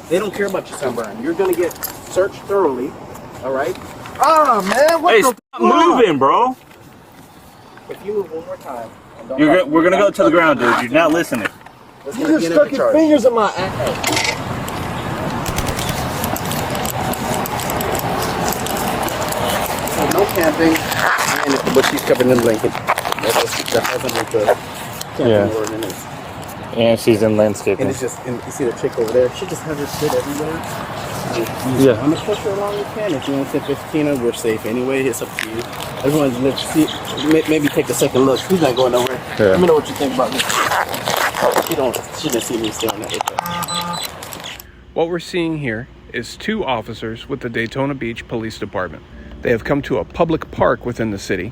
They don't care about your sunburn. You're gonna get searched thoroughly. All right. Ah, man, what the stop moving, bro. If you move one more time, we're gonna go to the ground, dude. You're not listening. You just stuck your fingers in my ass. No camping, and but she's covered in blanket. That doesn't the camping ordinance. And she's in landscaping. And it's just, and you see the chick over there. She just has her shit everywhere. Yeah. I'm gonna push her along with can. If you want to sit with Tina, we're safe anyway. It's up to you. Everyone's see, maybe take a second look. He's not going nowhere. Yeah. Let me know what you think about this. She didn't see me staring at it. What we're seeing here is two officers with the Daytona Beach Police Department. They have come to a public park within the city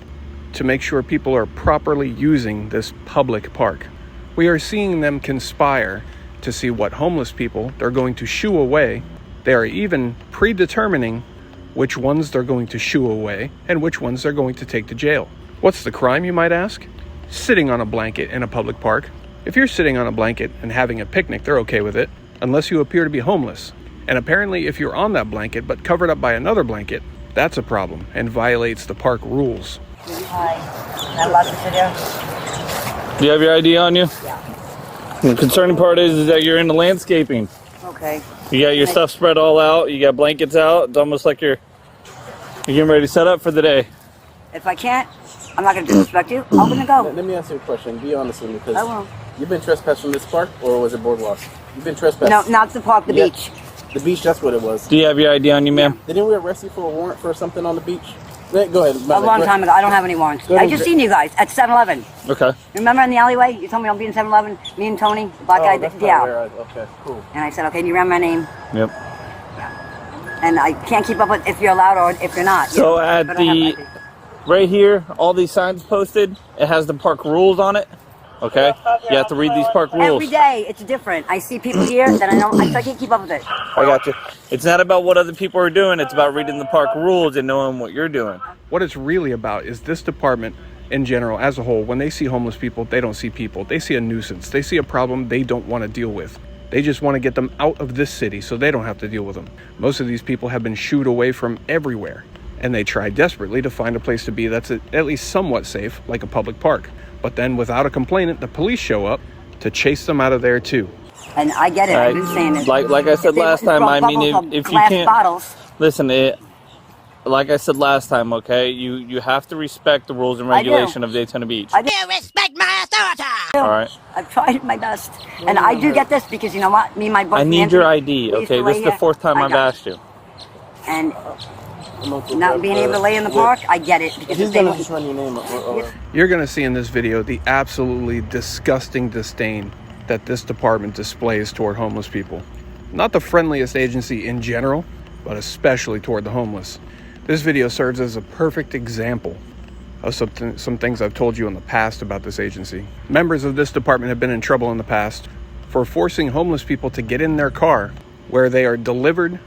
to make sure people are properly using this public park. We are seeing them conspire to see what homeless people they're going to shoo away. They are even predetermining which ones they're going to shoo away and which ones they're going to take to jail. What's the crime, you might ask? Sitting on a blanket in a public park. If you're sitting on a blanket and having a picnic, they're okay with it, unless you appear to be homeless. And apparently, if you're on that blanket but covered up by another blanket, that's a problem and violates the park rules. Hi. Can I watch this video? Do you have your ID on you? Yeah. The concerning part is that you're into landscaping. Okay. You got your stuff spread all out. You got blankets out. It's almost like you're getting ready to set up for the day. If I can't, I'm not going to disrespect you. I'm going to go. Let me ask you a question. Be honest with me, because I will. You've been trespassing this park, or was it boardwalk? You've been trespassing. No, not the park, the beach. The beach, that's what it was. Do you have your ID on you, ma'am? Didn't we arrest you for a warrant for something on the beach? Go ahead. A long time ago. I don't have any warrants. I just seen you guys at 7-Eleven. Okay. Remember in the alleyway? You told me I'll be in 7-Eleven. Me and Tony, the black guy. Yeah. Okay, cool. And I said, okay, and you remember my name? Yep. Yeah. And I can't keep up with if you're allowed or if you're not. So at the right here, all these signs posted, it has the park rules on it. Okay? You have to read these park rules. Every day, it's different. I see people here that I can't keep up with it. I got you. It's not about what other people are doing. It's about reading the park rules and knowing what you're doing. What it's really about is this department in general, as a whole, when they see homeless people, they don't see people. They see a nuisance. They see a problem they don't want to deal with. They just want to get them out of this city so they don't have to deal with them. Most of these people have been shooed away from everywhere, and they try desperately to find a place to be that's at least somewhat safe, like a public park. But then without a complainant, the police show up to chase them out of there too. And I get it. I've been saying it. Like I said last time, I mean, if you can't... bottles. Listen, like I said last time, okay, you have to respect the rules and regulation of Daytona Beach. I do respect my authority. All right. I've tried my best, and I do get this because you know what? Me and my boyfriend. I need your ID. Okay, this is the fourth time I've asked you. And not being able to lay in the park, I get it because He's gonna just run your name up. You're going to see in this video the absolutely disgusting disdain that this department displays toward homeless people. Not the friendliest agency in general, but especially toward the homeless. This video serves as a perfect example of some things I've told you in the past about this agency. Members of this department have been in trouble in the past for forcing homeless people to get in their car where they are delivered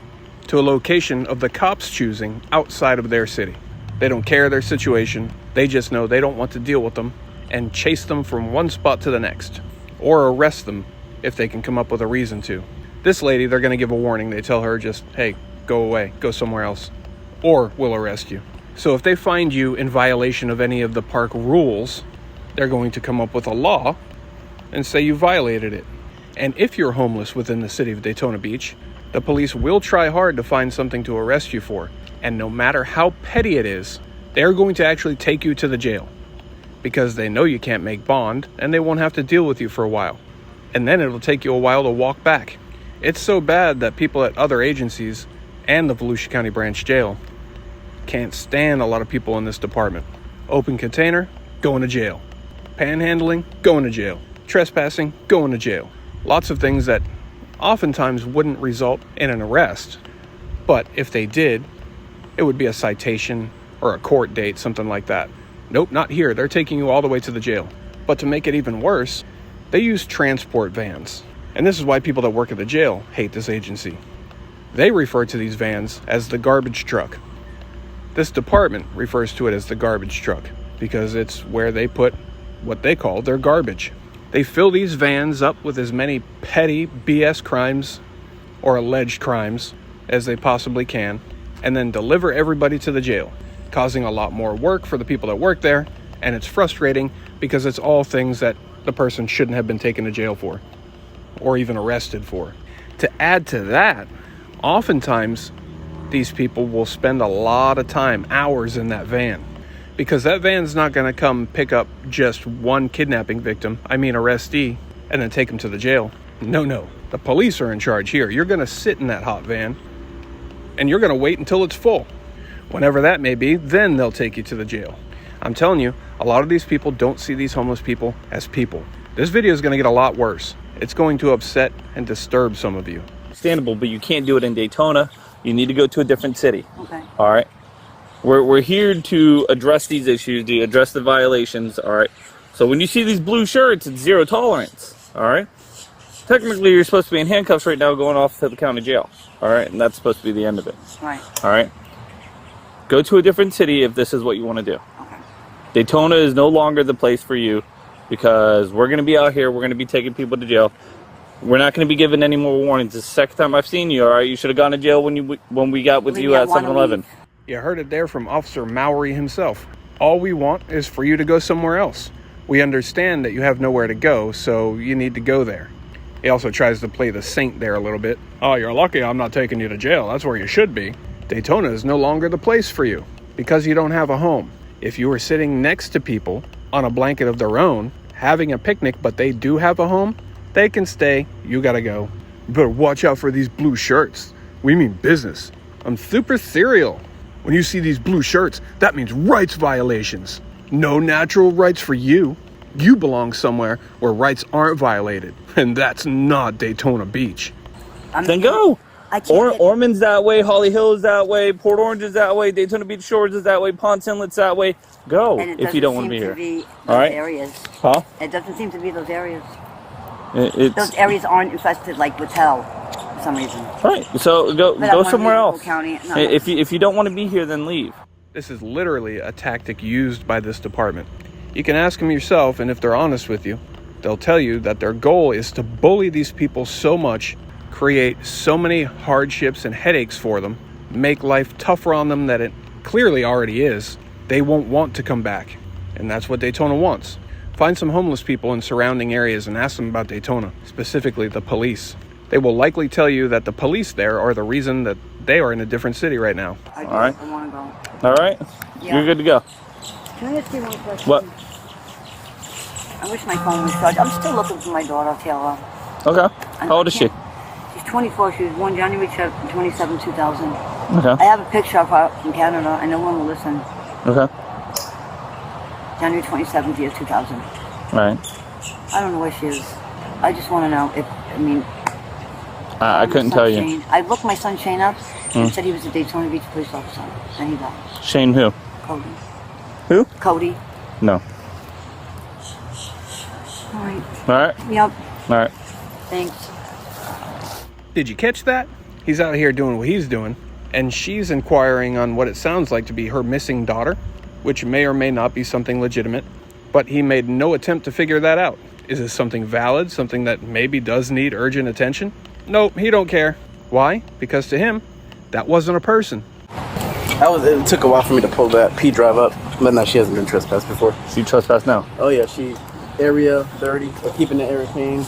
to a location of the cops choosing outside of their city. They don't care their situation. They just know they don't want to deal with them and chase them from one spot to the next, or arrest them if they can come up with a reason to. This lady, they're going to give a warning. They tell her just, hey, go away, go somewhere else, or we'll arrest you. So if they find you in violation of any of the park rules, they're going to come up with a law and say you violated it. And if you're homeless within the city of Daytona Beach, the police will try hard to find something to arrest you for. And no matter how petty it is, they're going to actually take you to the jail because they know you can't make bond and they won't have to deal with you for a while. And then it'll take you a while to walk back. It's so bad that people at other agencies and the Volusia County Branch Jail can't stand a lot of people in this department. Open container, going to jail. Panhandling, going to jail. Trespassing, going to jail. Lots of things that oftentimes wouldn't result in an arrest, but if they did, it would be a citation or a court date, something like that. Nope, not here. They're taking you all the way to the jail. But to make it even worse, they use transport vans. And this is why people that work at the jail hate this agency. They refer to these vans as the garbage truck. This department refers to it as the garbage truck because it's where they put what they call their garbage. They fill these vans up with as many petty BS crimes or alleged crimes as they possibly can, and then deliver everybody to the jail, causing a lot more work for the people that work there, and it's frustrating because it's all things that the person shouldn't have been taken to jail for, or even arrested for. To add to that, oftentimes these people will spend a lot of time, hours in that van, because that van's not going to come pick up just one kidnapping victim, arrestee, and then take them to the jail. No, the police are in charge here. You're going to sit in that hot van, and you're going to wait until it's full. Whenever that may be, then they'll take you to the jail. I'm telling you, a lot of these people don't see these homeless people as people. This video is going to get a lot worse. It's going to upset and disturb some of you. Understandable, but you can't do it in Daytona. You need to go to a different city. Okay. All right. We're here to address these issues, to address the violations. All right. So when you see these blue shirts, it's zero tolerance. All right. Technically, you're supposed to be in handcuffs right now, going off to the county jail. All right, and that's supposed to be the end of it. Right. All right. Go to a different city if this is what you want to do. Okay. Daytona is no longer the place for you, because we're going to be out here. We're going to be taking people to jail. We're not going to be given any more warnings. It's the second time I've seen you. All right. You should have gone to jail when we got with you at 7-Eleven. You heard it there from Officer Mowery himself. All we want is for you to go somewhere else. We understand that you have nowhere to go, so you need to go there. He also tries to play the saint there a little bit. Oh, you're lucky I'm not taking you to jail. That's where you should be. Daytona is no longer the place for you because you don't have a home. If you were sitting next to people on a blanket of their own, having a picnic, but they do have a home, they can stay. You gotta go. You better watch out for these blue shirts. We mean business. I'm super serial. When you see these blue shirts, that means rights violations. No natural rights for you. You belong somewhere where rights aren't violated, and that's not Daytona Beach. Then go. Can't Ormond's that way, Holly Hill is that way, Port Orange is that way, Daytona Beach Shores is that way, Ponce Inlet's that way. Go if you don't want to be here. All right. Areas. Huh? It doesn't seem to be those areas. Those areas aren't infested like with hell for some reason. Right. So go somewhere else. County. No, if you don't want to be here, then leave. This is literally a tactic used by this department. You can ask them yourself, and if they're honest with you, they'll tell you that their goal is to bully these people so much, create so many hardships and headaches for them, make life tougher on them that it clearly already is. They won't want to come back, and that's what Daytona wants. Find some homeless people in surrounding areas and ask them about Daytona, specifically the police. They will likely tell you that the police there are the reason that they are in a different city right now. I want to go. All right? Yeah. You're good to go. Can I ask you one question? What? I wish my phone was charged. I'm still looking for my daughter, Taylor. Okay. How old is she? She's 24. She was born January 27, 2000. Okay. I have a picture of her from Canada, and no one will listen. Okay. January 27th, year 2000. All right. I don't know where she is. I just want to know if, I couldn't tell you. Shane. I looked my son Shane up and said he was a Daytona Beach police officer, and he died. Shane who? Cody. Who? Cody. No. All right. All right. Yep. All right. Thanks. Did you catch that? He's out here doing what he's doing, and she's inquiring on what it sounds like to be her missing daughter, which may or may not be something legitimate, but he made no attempt to figure that out. Is this something valid, something that maybe does need urgent attention? Nope, he don't care. Why? Because to him, that wasn't a person. It took a while for me to pull that P drive up, but no, she hasn't been trespassed before. She trespassed now. Oh yeah, she area dirty, keeping the area clean.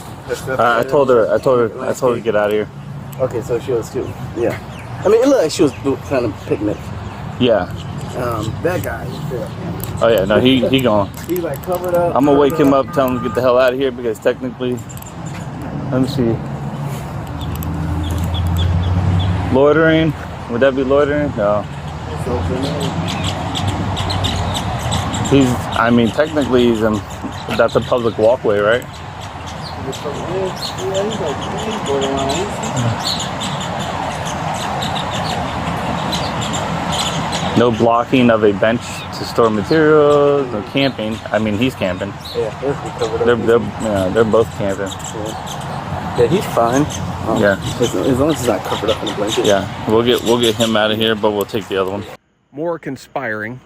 I told her to get out of here. Okay, so she was yeah. I mean, it looked like she was kind of picnic. Yeah. That guy. Oh yeah, no, he gone. He like covered up. I'm gonna wake him up, tell him to get the hell out of here, because technically, let me see. Loitering? Would that be loitering? No. Technically that's a public walkway, right? No blocking of a bench to store materials, no camping. I mean, he's camping. Yeah, They're both camping. Yeah, he's fine. Yeah. As long as he's not covered up in a blanket. Yeah, we'll get him out of here, but we'll take the other one. More conspiring.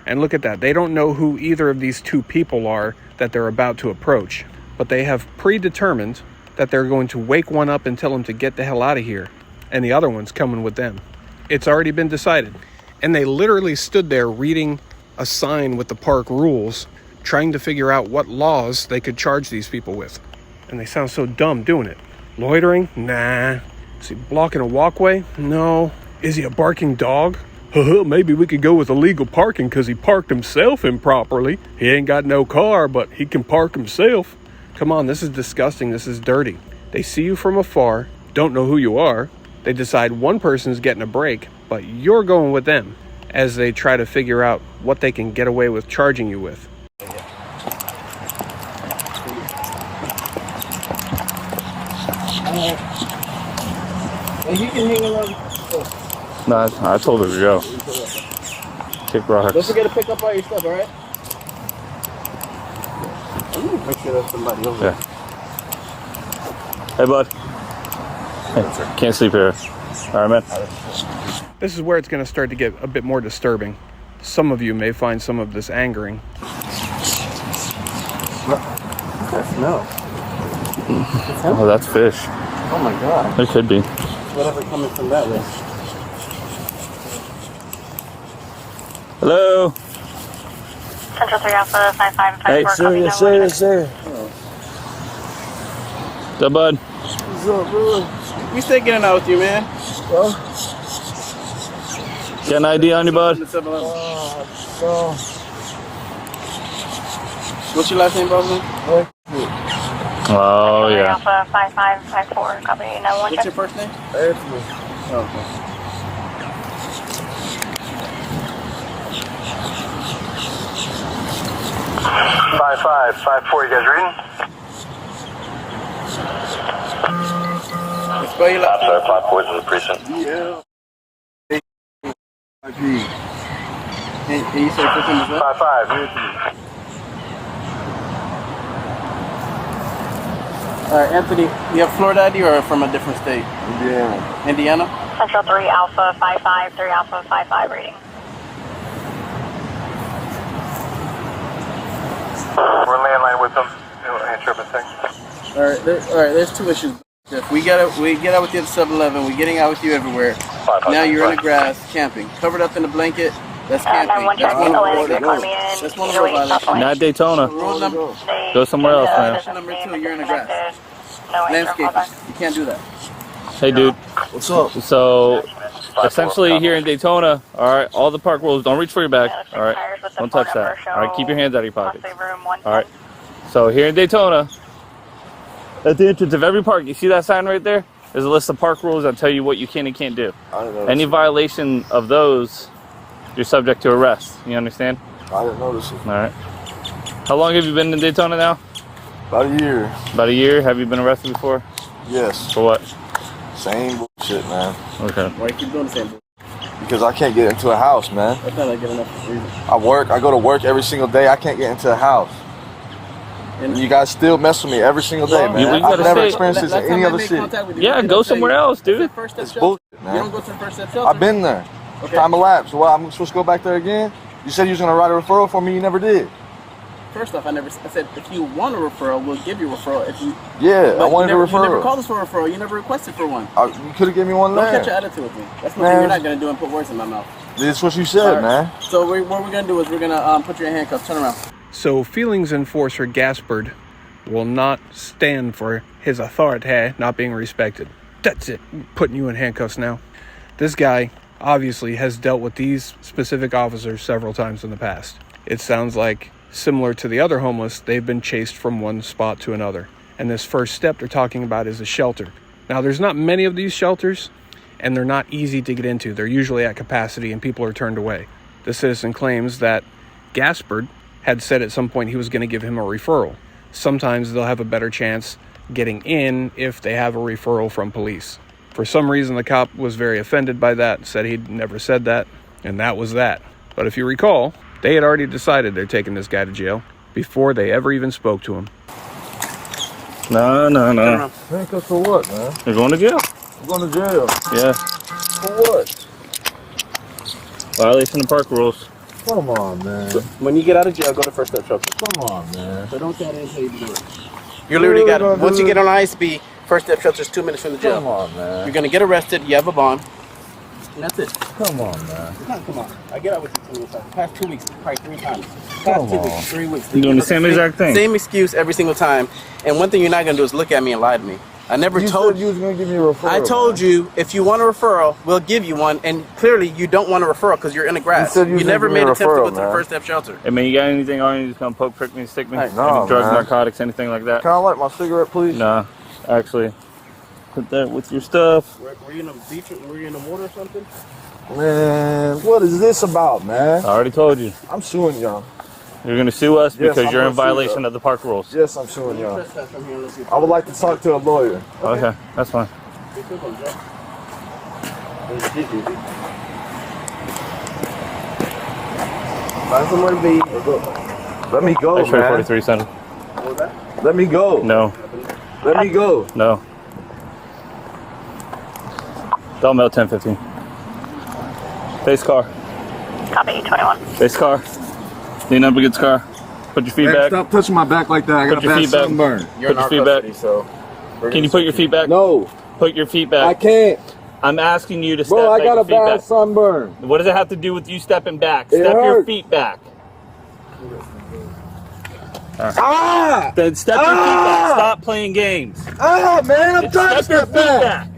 And look at that. They don't know who either of these two people are that they're about to approach. But they have predetermined that they're going to wake one up and tell him to get the hell out of here. and the other one's coming with them. It's already been decided. And they literally stood there reading a sign with the park rules, trying to figure out what laws they could charge these people with. And they sound so dumb doing it. Loitering? Nah. Is he blocking a walkway? No. Is he a barking dog? Maybe we could go with illegal parking because he parked himself improperly. He ain't got no car, but he can park himself. Come on, this is disgusting. This is dirty. They see you from afar, don't know who you are. They decide one person's getting a break, but you're going with them as they try to figure out what they can get away with charging you with. You can hang around. No, I told her to go. Kick rocks. Don't forget to pick up all your stuff, alright? Make sure there's somebody over there. Hey, bud. Hey, can't sleep here. Alright, man. This is where it's going to start to get a bit more disturbing. Some of you may find some of this angering. No. Oh, that's fish. Oh my god. It could be. Whatever coming from that way. Hello? Central 3 Alpha 5554. Hey, sir, yes, sir, yes, sir. What's up, bud? What's up, bro? We stay getting out with you, man. Well, Got an ID on you, bud? What's your last name, brother? Oh, yeah. Alpha 5554. Copy. No one. What's your first name? Anthony. Oh, okay. Five 554. You guys reading? Spell your last name. 54 to the precinct. Yeah. And you said first name is what? 55. Alright, Anthony, you have Florida ID or from a different state? Indiana. Indiana? Central 3 Alpha 553 Alpha 55 reading. We're landline with them. He'll answer up in a second. Alright, there's two issues. We get out with you at 7-Eleven, we're getting out with you everywhere. Now you're in the grass, camping. Covered up in a blanket, that's camping. That's one of the violations. Not Daytona. Rule number, Go somewhere else, man. violation number 2, you're in the grass. Landscaping, you can't do that. Hey, dude. What's up? So, essentially here in Daytona, alright, all the park rules, don't reach for your bag, alright? Don't touch that. Alright, keep your hands out of your pockets. Alright. So, here in Daytona, at the entrance of every park, you see that sign right there? There's a list of park rules that tell you what you can and can't do. Any violation of those, you're subject to arrest. You understand? I didn't notice it. Alright. How long have you been in Daytona now? About a year. About a year? Have you been arrested before? Yes. For what? Same bullshit, man. Okay. Why you keep doing the same thing? Because I can't get into a house, man. That's not like good enough reason. I go to work every single day. I can't get into a house. And you guys still mess with me every single day, man. I've never experienced this in any other city. Yeah, go somewhere else, dude. It's bullshit, man. You don't go to the first step shelter? I've been there. Okay. Time elapsed. Well, I'm supposed to go back there again? You said you was going to write a referral for me. You never did. First off, I said if you want a referral, we'll give you a referral. If you, Yeah, I wanted a You never referral. called us for a referral. You never requested for one. You could have given me one Don't there. catch your attitude with me. That's one Man. thing you're not going to do and put words in my mouth. This is what you said, man. So what we're going to do is we're going to put you in handcuffs. Turn around. So feelings enforcer Gaspard will not stand for his authority not being respected. That's it. I'm putting you in handcuffs now. This guy obviously has dealt with these specific officers several times in the past. It sounds like, similar to the other homeless, they've been chased from one spot to another. And this first step they're talking about is a shelter. Now, there's not many of these shelters, and they're not easy to get into. They're usually at capacity, and people are turned away. The citizen claims that Gaspard had said at some point he was going to give him a referral. Sometimes they'll have a better chance getting in if they have a referral from police. For some reason, the cop was very offended by that, said he'd never said that, and that was that. But if you recall, they had already decided they're taking this guy to jail before they ever even spoke to him. No. Handcuffs for what, man? You're going to jail. I'm going to jail. Yeah. For what? Violation of park rules. Come on, man. So, when you get out of jail, go to first step shelter. Come on, man. So don't tell anything you do it. You literally got it. Once you get on ISB, First step shelter is 2 minutes from the jail. Come on, man. You're gonna get arrested. You have a bond. And that's it. Come on, man. Come on. I get out with you 2 weeks. Past 2 weeks, probably 3 times. Past 2 weeks, 3 weeks. You're doing the same exact thing. Same excuse every single time. And one thing you're not gonna do is look at me and lie to me. I never told you. You was gonna give me a referral. I told you if you want a referral, we'll give you one. And clearly you don't want a referral because you're in the grass. You said you never made an attempt to go to the man. first step shelter. Hey man, you got anything on you? Just gonna poke, prick me, stick me? Hey, Any no, drugs, man. narcotics, anything like that? Can I light my cigarette, please? Nah, actually, put that with your stuff. Were you in the beach? Were you in the water or something? Man, what is this about, man? I already told you. I'm suing y'all. You're gonna sue us Yes, because I'm you're in gonna sue violation you. of the park rules. Yes, I'm suing y'all. Trespass from here unless you- I would like to talk to a lawyer. Okay, that's fine. Find somewhere to be. Let me go, X-ray man. 43 center. What was that? Let me go. No, Let me go. no. Dumbbell 1015. Face car. Copy, 21. Face car. Lean up against car. Put your feet Hey, back. stop touching my back like that. I Put got a your bad feet back. sunburn. You're Put in your our feet back. custody, so. Can you put your feet back? No, Put your feet I back. can't. I'm asking you to step Bro, I back got your a feet bad back. sunburn. What does it have to do with you stepping back? It Step your hurts. feet back. Ah! Then step your feet back. Stop playing games. Ah, man, I'm trying to Step your step feet back.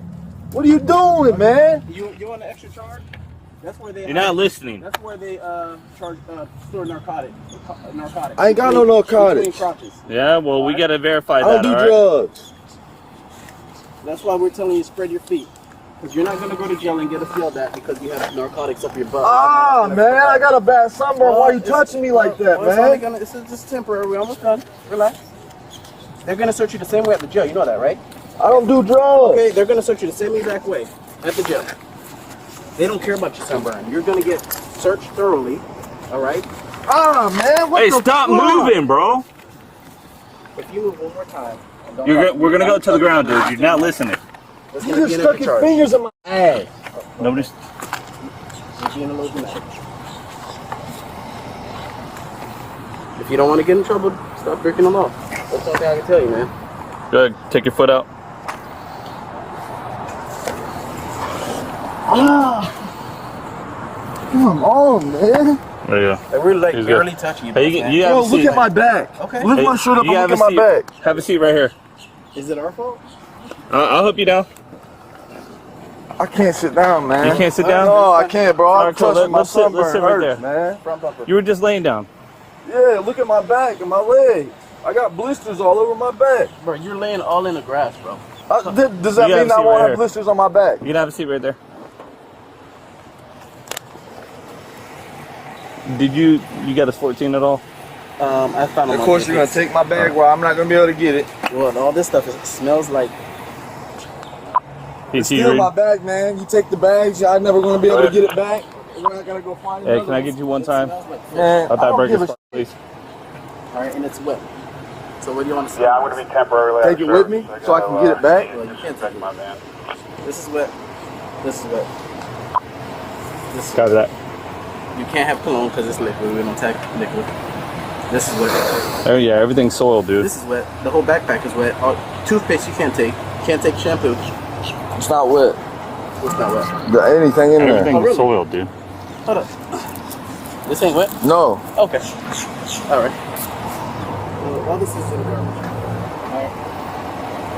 What are you doing, man? You want an extra charge? That's where they. You're not listening. That's where they charge store narcotics. I ain't got no narcotics. Between crotches. Yeah, well, we gotta verify I don't that. do all right? drugs. That's why we're telling you spread your feet. Because you're not gonna go to jail and get us yelled at because you have narcotics up your butt. Ah, man, I got a bad sunburn. Why are you It's- touching me like that, well, it's only man? This is just temporary. We're almost done. Relax. They're gonna search you the same way at the jail. You know that, right? I don't do drugs. Okay, they're gonna search you the same exact way at the jail. They don't care about your sunburn. You're gonna get searched thoroughly. All right. Ah, man, what Hey, the stop fuck? moving, bro. If you move one more time, and don't We're gonna go to the ground, dude. You're not listening. That's You gonna just be an stuck extra your charge. fingers in my ass. Nobody's. You're being a little dramatic. If you don't want to get in trouble, stop breaking them off. That's something I can tell you, man. Go ahead, take your foot out. Come on, man. There you go. They really like He's barely good. touching you. Hey, you have Yo, a look seat. at my back. Okay. Lift Hey, my shirt up you and have look a at my seat. back. Have a seat right here. Is it our fault? I'll help you down. I can't sit down, man. You can't sit down? No, I can't, bro. I'm Alright, cool. touching my Let's sit sunburn right hurts, there. man. Front bumper. You were just laying down. Yeah, look at my back and my legs. I got blisters all over my back. Bro, you're laying all in the grass, bro. Does that You have mean a I seat won't right have here. blisters on my back? You can have a seat right there. Did you got a 14 at all? I found them. Of course, you're gonna take my bag where I'm not gonna be able to get it. Well, all this stuff smells like. PT Steal read? my bag, man. You take the bags, I'm never gonna be able to get it back. We're not gonna go find Hey, another can I one. get you one time? Man, Out I that don't burger give a spot, please. All right, and it's wet. So what do you want to say? Yeah, I'm going to be temporarily. Take it with me so I can get it back. Well, you can't take it. my van. This is wet. This is wet. This is Copy that. You can't have cologne because it's liquid. We don't take liquid. This is wet. Oh yeah, everything's soiled, dude. This is wet. The whole backpack is wet. Toothpaste you can't take. Can't take shampoo. It's not wet. It's not wet. There anything in there? Everything's Oh, really? soiled, dude. Hold up. This ain't wet? No. Okay. All right. All this is in the garbage.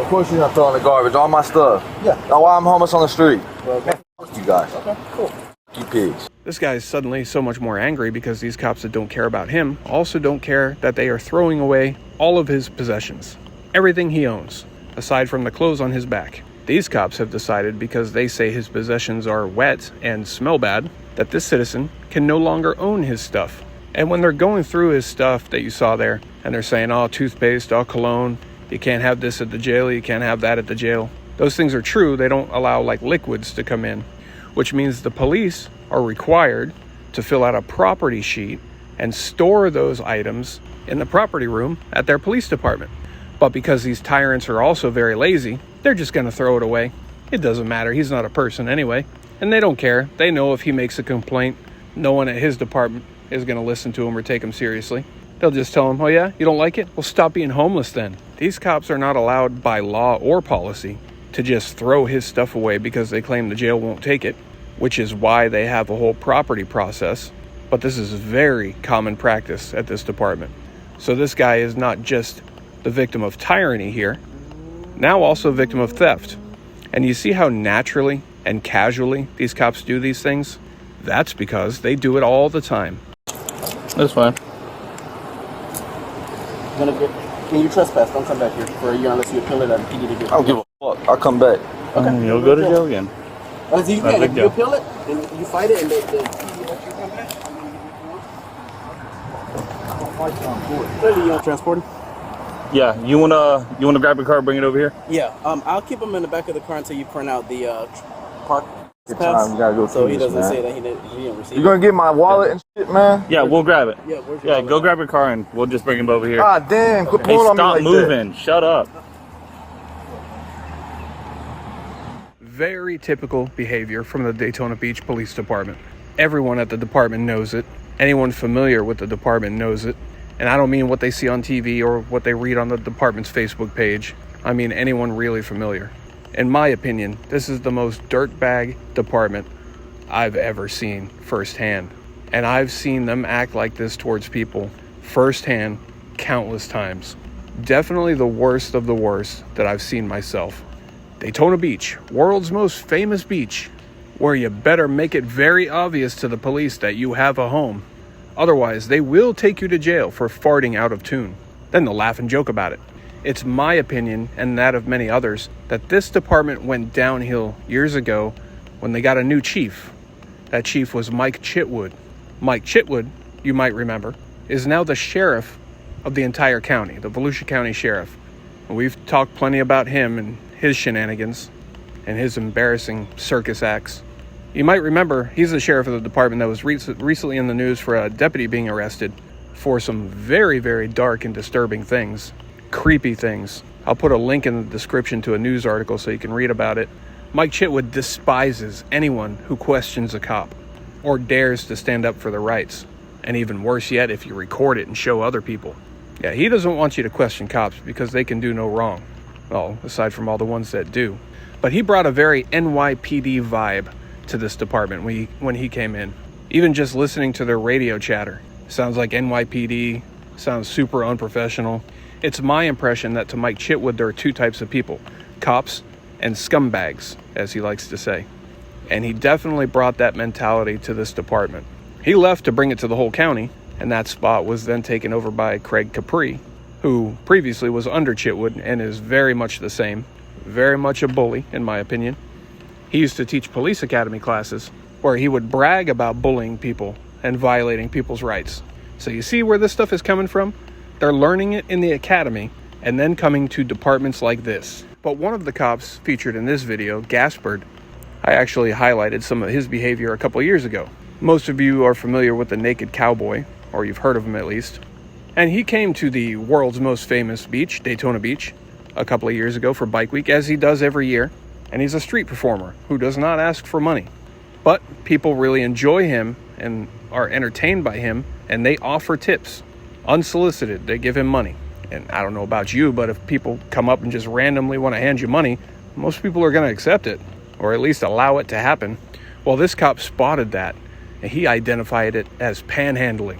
Of course you're not throwing the garbage. All my stuff. Yeah. Now why I'm homeless on the street? Well, okay. Fuck you guys. Okay, cool. You pigs. This guy is suddenly so much more angry because these cops that don't care about him also don't care that they are throwing away all of his possessions. Everything he owns, aside from the clothes on his back. These cops have decided, because they say his possessions are wet and smell bad, that this citizen can no longer own his stuff. And when they're going through his stuff that you saw there, and they're saying, oh, toothpaste, oh, cologne, you can't have this at the jail, you can't have that at the jail. Those things are true. They don't allow like liquids to come in, which means the police are required to fill out a property sheet and store those items in the property room at their police department. But because these tyrants are also very lazy, they're just going to throw it away. It doesn't matter. He's not a person anyway. And they don't care. They know if he makes a complaint, no one at his department is going to listen to him or take him seriously. They'll just tell them, oh yeah, you don't like it? Well, stop being homeless then. These cops are not allowed by law or policy to just throw his stuff away because they claim the jail won't take it, which is why they have a whole property process. But this is very common practice at this department. So this guy is not just the victim of tyranny here, now also a victim of theft. And you see how naturally and casually these cops do these things? That's because they do it all the time. That's fine. Can you trespass? Don't come back here for a year unless you appeal it at the PD to get. I don't give a fuck. I'll come back. Okay. You'll go to jail again. If you appeal it and you fight it and the PD lets you come back, clearly you don't transport him. Yeah, you wanna grab your car, bring it over here? Yeah, I'll keep him in the back of the car until you print out the park Good pass. time. You gotta go So he this, doesn't man. say that he didn't receive You gonna get my wallet and shit, man? Yeah, we'll grab it. Yeah, where's your Yeah, go grab your car and we'll just bring him over here. Ah, damn. Quit Hey, pulling on me stop like moving. Shut up. Very typical behavior from the Daytona Beach Police Department. Everyone at the department knows it. Anyone familiar with the department knows it. And I don't mean what they see on TV or what they read on the department's Facebook page. I mean anyone really familiar. In my opinion, this is the most dirtbag department I've ever seen firsthand. And I've seen them act like this towards people firsthand countless times. Definitely the worst of the worst that I've seen myself. Daytona Beach, world's most famous beach, where you better make it very obvious to the police that you have a home. Otherwise, they will take you to jail for farting out of tune. Then they'll laugh and joke about it. It's my opinion, and that of many others, that this department went downhill years ago when they got a new chief. That chief was Mike Chitwood. Mike Chitwood, you might remember, is now the sheriff of the entire county, the Volusia County Sheriff. And we've talked plenty about him and his shenanigans and his embarrassing circus acts. You might remember he's the sheriff of the department that was recently in the news for a deputy being arrested for some very, very dark and disturbing things. Creepy things. I'll put a link in the description to a news article so you can read about it. Mike Chitwood despises anyone who questions a cop or dares to stand up for their rights. And even worse yet, if you record it and show other people. Yeah, he doesn't want you to question cops because they can do no wrong. Well, aside from all the ones that do. But he brought a very NYPD vibe to this department when he came in. Even just listening to their radio chatter. Sounds like NYPD, sounds super unprofessional. It's my impression that to Mike Chitwood there are two types of people. Cops and scumbags, as he likes to say. And he definitely brought that mentality to this department. He left to bring it to the whole county, and that spot was then taken over by Craig Capri, who previously was under Chitwood and is very much the same. Very much a bully, in my opinion. He used to teach police academy classes where he would brag about bullying people and violating people's rights. So you see where this stuff is coming from? They're learning it in the academy and then coming to departments like this. But one of the cops featured in this video, Gaspard, I actually highlighted some of his behavior a couple years ago. Most of you are familiar with the Naked Cowboy, or you've heard of him at least. And he came to the world's most famous beach, Daytona Beach, a couple of years ago for Bike Week, as he does every year. And he's a street performer who does not ask for money. But people really enjoy him and are entertained by him, and they offer tips. Unsolicited, they give him money. And I don't know about you, but if people come up and just randomly want to hand you money, most people are going to accept it, or at least allow it to happen. Well, this cop spotted that, and he identified it as panhandling.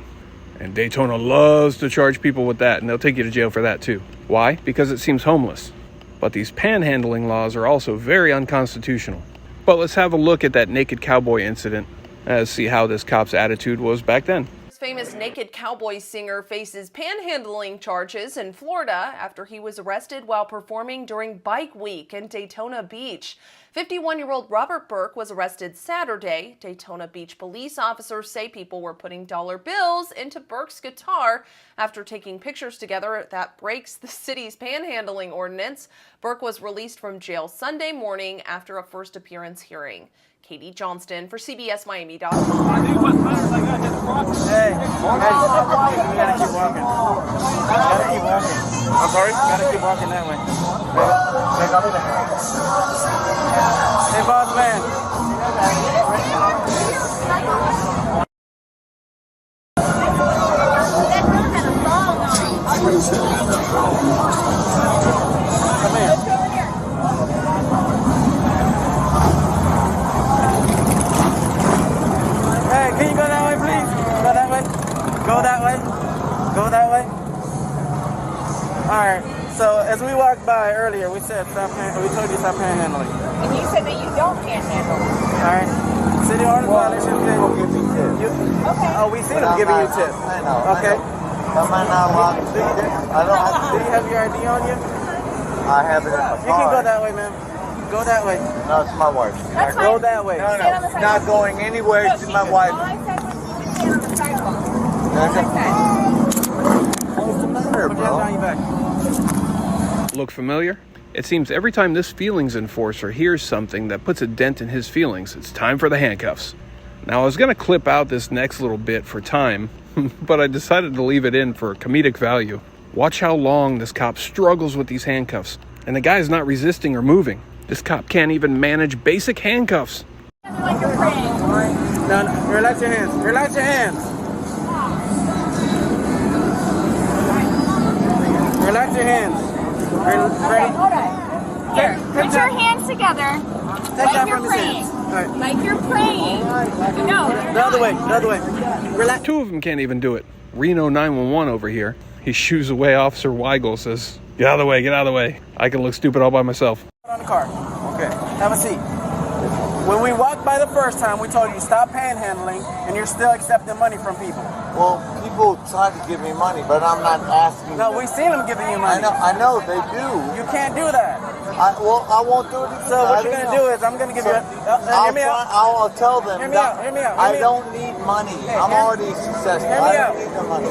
And Daytona loves to charge people with that, and they'll take you to jail for that too. Why? Because it seems homeless. But these panhandling laws are also very unconstitutional. But let's have a look at that Naked Cowboy incident and see how this cop's attitude was back then. Famous Naked Cowboy singer faces panhandling charges in Florida after he was arrested while performing during Bike Week in Daytona Beach. 51-year-old Robert Burke was arrested Saturday. Daytona Beach police officers say people were putting dollar bills into Burke's guitar after taking pictures together that breaks the city's panhandling ordinance. Burke was released from jail Sunday morning after a first appearance hearing. Katie Johnston for CBS Miami. Hey, you gotta keep walking. I'm sorry? You gotta keep walking that way. Hey, boss man. That girl had a song walked by earlier, we said we told you stop panhandling. And you said that you don't panhandle. Alright. City ordinance violation. Okay. Oh, we seen him giving you tips. I know. Okay. Am I not allowed to do that? I don't have Do you have your ID on you? I have it in my car. You can go that way, man. Go that way. No, it's my wife. That's Go fine. that way. No, it's not going anywhere. It's my wife. All I said was you can stand on the sidewalk. There's All I said. What's the matter, Put your hands bro? behind your back. Look familiar? It seems every time this feelings enforcer hears something that puts a dent in his feelings, it's time for the handcuffs. Now, I was going to clip out this next little bit for time, but I decided to leave it in for comedic value. Watch how long this cop struggles with these handcuffs, and the guy's not resisting or moving. This cop can't even manage basic handcuffs. Like you're praying. No, no, relax your hands. Relax your hands. Relax your hands. Okay, hold on. Here, put your hands together. Take that Like you're from his hands. praying. All right. Like you're praying. No, you're The other not. way. The other way. Relax. Two of them can't even do it. Reno 911 over here. He shoos away Officer Weigel, says, "Get out of the way, get out of the way. I can look stupid all by myself." On the car. Okay. Have a seat. When we walked by the first time, we told you stop panhandling, and you're still accepting money from people. Well, people try to give me money, but I'm not asking. No, we seen them giving you money. I know they do. You can't do that. I won't do it. So what you're gonna do is I'm gonna give you. Hear me out. I'll tell them. Hear me out. Hear me out. I don't need money. I'm already successful. Hear me I out. don't need the money.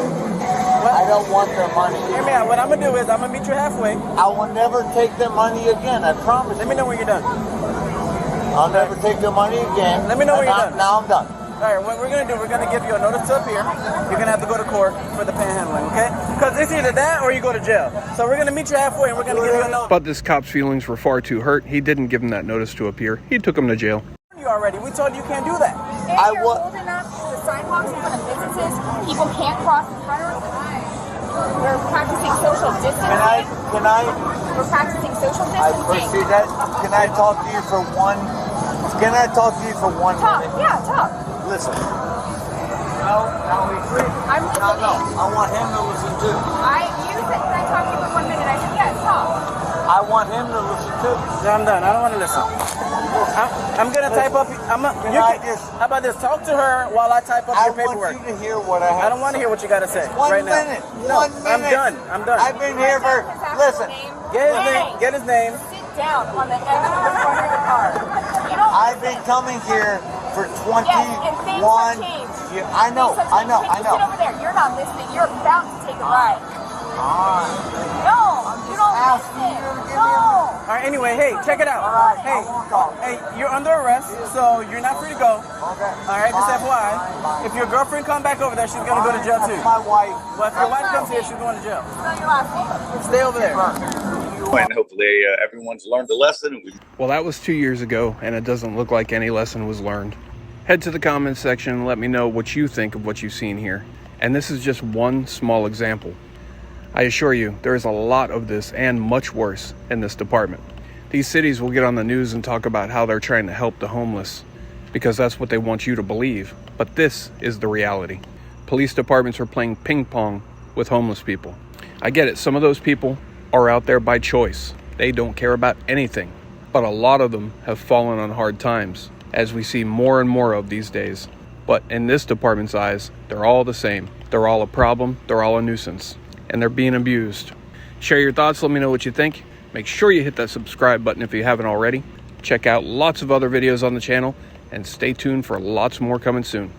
I don't want their money. Hear me out. What I'm gonna do is I'm gonna meet you halfway. I will never take their money again. I promise. Let me know when you're done. I'll never take their money again. Let me know when you're done. Now I'm done. All right, what we're going to do, we're going to give you a notice to appear. You're going to have to go to court for the panhandling, okay? Because it's either that or you go to jail. So we're going to meet you halfway and we're going to give you a notice. But this cop's feelings were far too hurt. He didn't give him that notice to appear. He took him to jail. You already. We told you can't do that. And you're holding up the sidewalks in front of businesses. People can't cross in front of them. We're practicing social distancing. Can I? We're practicing social I distancing. appreciate that. Can I talk to you for one? Can I talk to you for 1 Talk. minute? Yeah, talk. Listen. No, we agree. I'm listening. No, I want him to listen too. You said, can I talk to you for 1 minute? I said, yes, talk. I want him to listen too. No, I'm done. I don't want to listen. I'm going to type up. How about this? Talk to her while I type up your paperwork. I want you to hear what I have. I don't want to hear what you got to say 1 right minute. now. 1 minute. I'm done. I've been here for. Listen. Get his name. Sit down on the end of the front of the car. You don't I've been coming here for 21 Yes, and things have changed. years. I know. Sit over there. You're not listening. You're about to take a ride. No, you don't listen. No. All right, anyway, hey, check it out. Hey, you're under arrest, so you're not free to go. Okay. All right, just FYI. If your girlfriend come back over there, she's going to go to jail too. That's my wife. Well, if your wife comes here, she's going to jail. Spell your last name. Stay over there. And hopefully everyone's learned a lesson. Well, that was 2 years ago, and it doesn't look like any lesson was learned. Head to the comments section and let me know what you think of what you've seen here. And this is just one small example. I assure you, there is a lot of this and much worse in this department. These cities will get on the news and talk about how they're trying to help the homeless, because that's what they want you to believe. But this is the reality. Police departments are playing ping pong with homeless people. I get it, some of those people are out there by choice. They don't care about anything. But a lot of them have fallen on hard times, as we see more and more of these days. But in this department's eyes, they're all the same. They're all a problem, they're all a nuisance, and they're being abused. Share your thoughts, let me know what you think. Make sure you hit that subscribe button if you haven't already. Check out lots of other videos on the channel, and stay tuned for lots more coming soon.